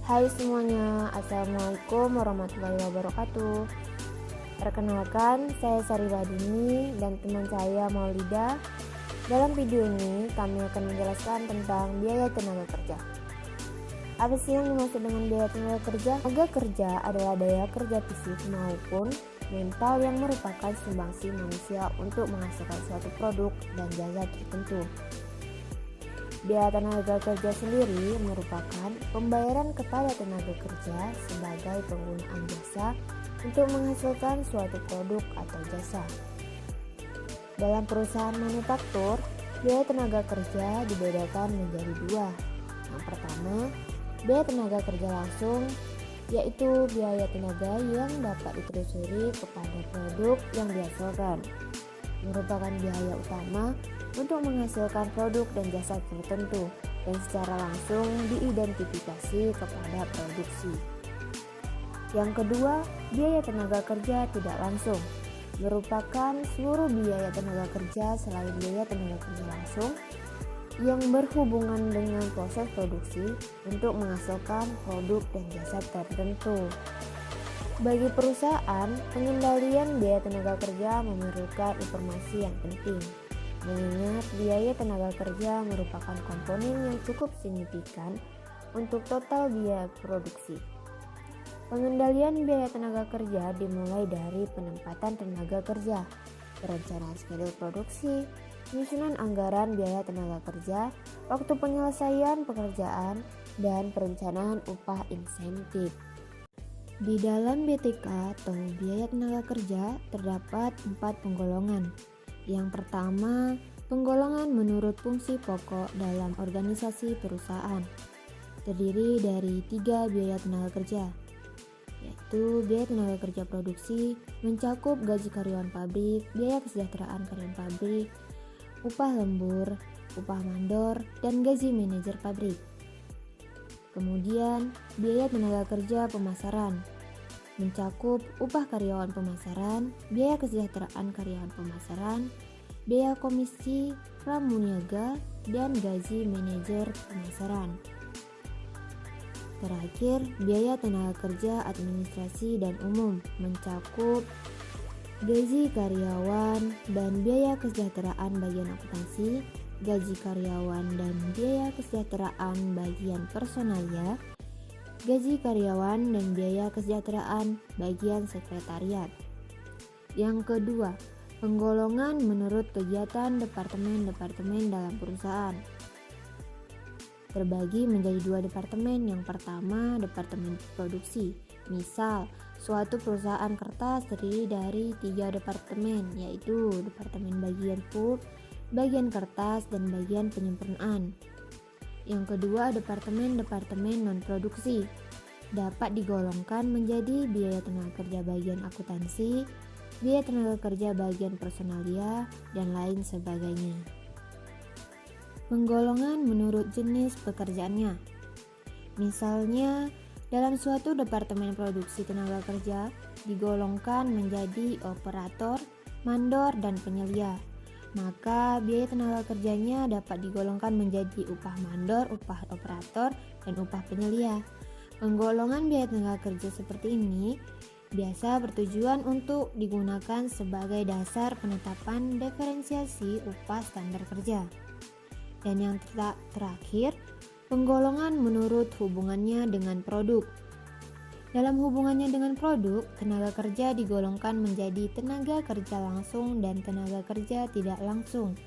Hai semuanya, Assalamualaikum warahmatullahi wabarakatuh. Perkenalkan, saya Sari Wadini dan teman saya Maulida. Dalam video ini, kami akan menjelaskan tentang biaya tenaga kerja. Apa sih yang dimaksud dengan biaya tenaga kerja? Tenaga kerja adalah daya kerja fisik maupun mental yang merupakan sumbangsi manusia untuk menghasilkan suatu produk dan jasa tertentu. Biaya tenaga kerja sendiri merupakan pembayaran kepada tenaga kerja sebagai penggunaan jasa untuk menghasilkan suatu produk atau jasa. Dalam perusahaan manufaktur, biaya tenaga kerja dibedakan menjadi dua. Yang pertama, biaya tenaga kerja langsung, yaitu biaya tenaga yang dapat ditelusuri kepada produk yang dihasilkan, merupakan biaya utama untuk menghasilkan produk dan jasa tertentu dan secara langsung diidentifikasi kepada produksi. Yang kedua, biaya tenaga kerja tidak langsung, merupakan seluruh biaya tenaga kerja selain biaya tenaga kerja langsung yang berhubungan dengan proses produksi untuk menghasilkan produk dan jasa tertentu. Bagi perusahaan, pengendalian biaya tenaga kerja memerlukan informasi yang penting. Mengingat biaya tenaga kerja merupakan komponen yang cukup signifikan untuk total biaya produksi. Pengendalian biaya tenaga kerja dimulai dari penempatan tenaga kerja, perencanaan schedule produksi, penyusunan anggaran biaya tenaga kerja, waktu penyelesaian pekerjaan, dan perencanaan upah insentif. Di dalam BTK atau biaya tenaga kerja terdapat 4 penggolongan. Yang pertama, penggolongan menurut fungsi pokok dalam organisasi perusahaan. Terdiri dari 3 biaya tenaga kerja, yaitu biaya tenaga kerja produksi, mencakup gaji karyawan pabrik, biaya kesejahteraan karyawan pabrik, upah lembur, upah mandor, dan gaji manajer pabrik. Kemudian, biaya tenaga kerja pemasaran, mencakup upah karyawan pemasaran, biaya kesejahteraan karyawan pemasaran, biaya komisi pramuniaga, dan gaji manajer pemasaran. Terakhir, biaya tenaga kerja administrasi dan umum, mencakup gaji karyawan dan biaya kesejahteraan bagian akuntansi, gaji karyawan dan biaya kesejahteraan bagian personalia, gaji karyawan dan biaya kesejahteraan bagian sekretariat. Yang kedua, penggolongan menurut kegiatan departemen-departemen dalam perusahaan. Terbagi menjadi 2 departemen. Yang pertama, departemen produksi. Misal, suatu perusahaan kertas terdiri dari 3 departemen, yaitu departemen bagian pulp, bagian kertas, dan bagian penyempurnaan. Yang kedua, departemen non-produksi dapat digolongkan menjadi biaya tenaga kerja bagian akuntansi, biaya tenaga kerja bagian personalia, dan lain sebagainya. Penggolongan menurut jenis pekerjaannya. Misalnya, dalam suatu departemen produksi tenaga kerja digolongkan menjadi operator, mandor, dan penyelia. Maka biaya tenaga kerjanya dapat digolongkan menjadi upah mandor, upah operator, dan upah penyelia. Penggolongan biaya tenaga kerja seperti ini biasa bertujuan untuk digunakan sebagai dasar penetapan diferensiasi upah standar kerja. Dan yang terakhir, penggolongan menurut hubungannya dengan produk. Dalam hubungannya dengan produk, tenaga kerja digolongkan menjadi tenaga kerja langsung dan tenaga kerja tidak langsung.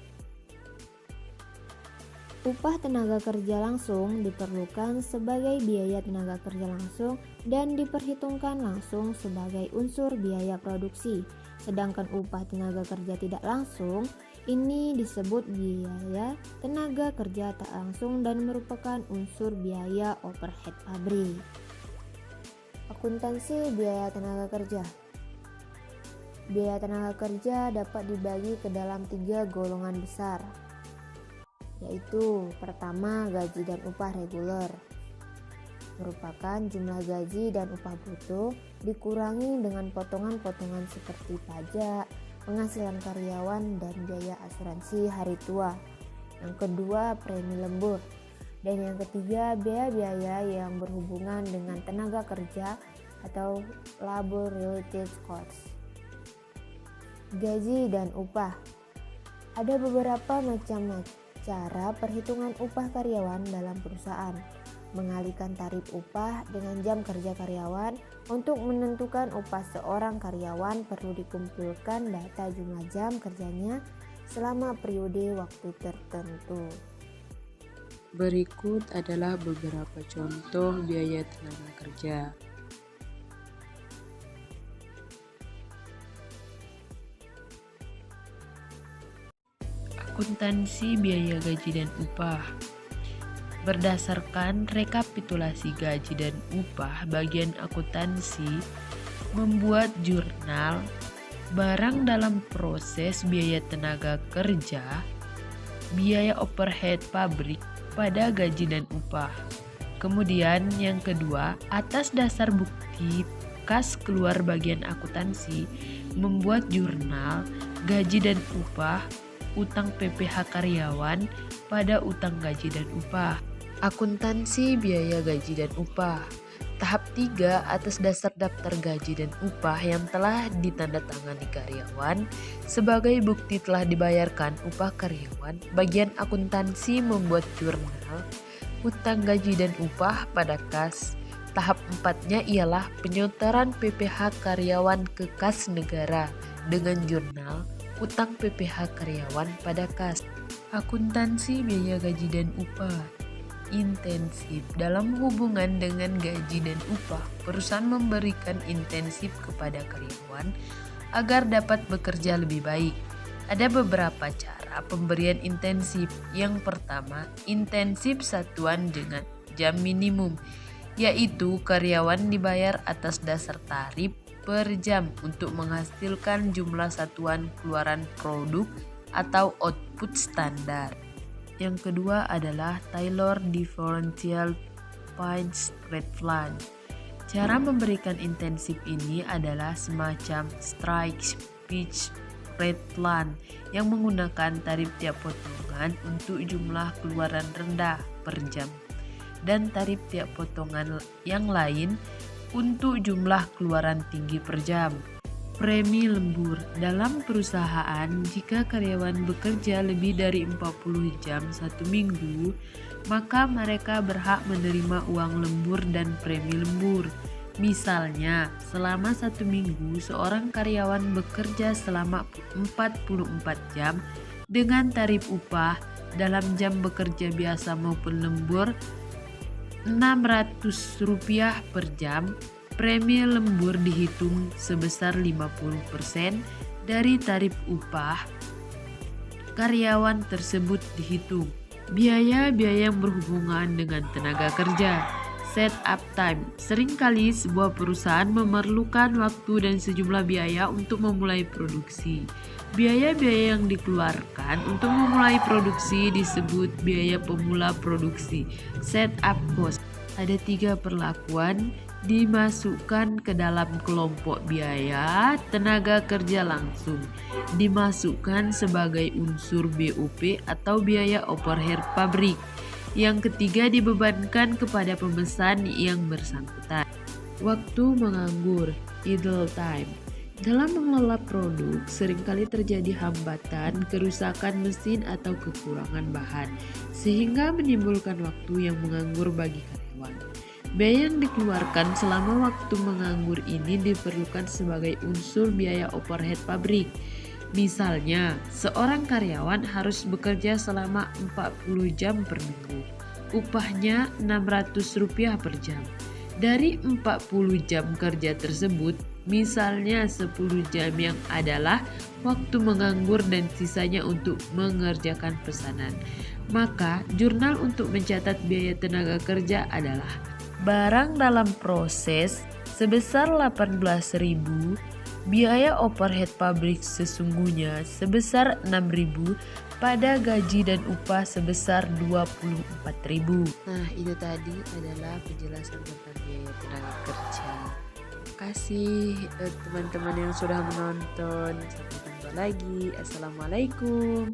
Upah tenaga kerja langsung diperlukan sebagai biaya tenaga kerja langsung dan diperhitungkan langsung sebagai unsur biaya produksi. Sedangkan upah tenaga kerja tidak langsung ini disebut biaya tenaga kerja tak langsung dan merupakan unsur biaya overhead pabrik. Akuntansi biaya tenaga kerja. Biaya tenaga kerja dapat dibagi ke dalam 3 golongan besar, yaitu pertama, gaji dan upah reguler, merupakan jumlah gaji dan upah bruto dikurangi dengan potongan-potongan seperti pajak, penghasilan karyawan, dan biaya asuransi hari tua. Yang kedua, premi lembur, Dan yang ketiga, biaya-biaya yang berhubungan dengan tenaga kerja atau labor related costs. Gaji dan upah. Ada beberapa macam cara perhitungan upah karyawan dalam perusahaan. Mengalihkan tarif upah dengan jam kerja karyawan. Untuk menentukan upah seorang karyawan perlu dikumpulkan data jumlah jam kerjanya selama periode waktu tertentu. Berikut adalah beberapa contoh biaya tenaga kerja. Akuntansi biaya gaji dan upah. Berdasarkan rekapitulasi gaji dan upah, bagian akuntansi membuat jurnal barang dalam proses biaya tenaga kerja, biaya overhead pabrik pada gaji dan upah. Kemudian yang kedua, atas dasar bukti kas keluar, bagian akuntansi membuat jurnal gaji dan upah, utang PPh karyawan pada utang gaji dan upah. Akuntansi biaya gaji dan upah. Tahap 3, atas dasar daftar gaji dan upah yang telah ditandatangani karyawan sebagai bukti telah dibayarkan upah karyawan, bagian akuntansi membuat jurnal utang gaji dan upah pada kas. Tahap 4-nya ialah penyetoran PPh karyawan ke kas negara dengan jurnal utang PPh karyawan pada kas. Akuntansi biaya gaji dan upah. Intensif. Dalam hubungan dengan gaji dan upah, perusahaan memberikan intensif kepada karyawan agar dapat bekerja lebih baik. Ada beberapa cara pemberian intensif. Yang pertama, intensif satuan dengan jam minimum, yaitu karyawan dibayar atas dasar tarif per jam untuk menghasilkan jumlah satuan keluaran produk atau output standar. Yang kedua adalah Taylor Differential Pace Rate Plan. Cara memberikan intensif ini adalah semacam strike pitch rate plan yang menggunakan tarif tiap potongan untuk jumlah keluaran rendah per jam dan tarif tiap potongan yang lain untuk jumlah keluaran tinggi per jam. Premi lembur. Dalam perusahaan, jika karyawan bekerja lebih dari 40 jam satu minggu, maka mereka berhak menerima uang lembur dan premi lembur. Misalnya, selama satu minggu, seorang karyawan bekerja selama 44 jam dengan tarif upah dalam jam bekerja biasa maupun lembur Rp600 per jam. Premi lembur dihitung sebesar 50% dari tarif upah karyawan tersebut dihitung. Biaya-biaya yang berhubungan dengan tenaga kerja. Set up time. Seringkali sebuah perusahaan memerlukan waktu dan sejumlah biaya untuk memulai produksi. Biaya-biaya yang dikeluarkan untuk memulai produksi disebut biaya pemula produksi. Set up cost. Ada 3 perlakuan dimasukkan ke dalam kelompok biaya tenaga kerja langsung, dimasukkan sebagai unsur BOP atau biaya overhead pabrik. Yang ketiga dibebankan kepada pemesan yang bersangkutan. Waktu menganggur, idle time. Dalam mengelola produk, seringkali terjadi hambatan, kerusakan mesin atau kekurangan bahan, sehingga menimbulkan waktu yang menganggur bagi karyawan. Biaya yang dikeluarkan selama waktu menganggur ini diperlukan sebagai unsur biaya overhead pabrik. Misalnya, seorang karyawan harus bekerja selama 40 jam per minggu. Upahnya Rp600 per jam. Dari 40 jam kerja tersebut, misalnya 10 jam yang adalah waktu menganggur dan sisanya untuk mengerjakan pesanan, maka jurnal untuk mencatat biaya tenaga kerja adalah barang dalam proses sebesar 18.000, biaya overhead pabrik sesungguhnya sebesar 6.000, pada gaji dan upah sebesar 24.000. Nah, itu tadi adalah penjelasan tentang biaya tenaga kerja. Terima kasih teman-teman yang sudah menonton. Sampai jumpa lagi. Assalamualaikum.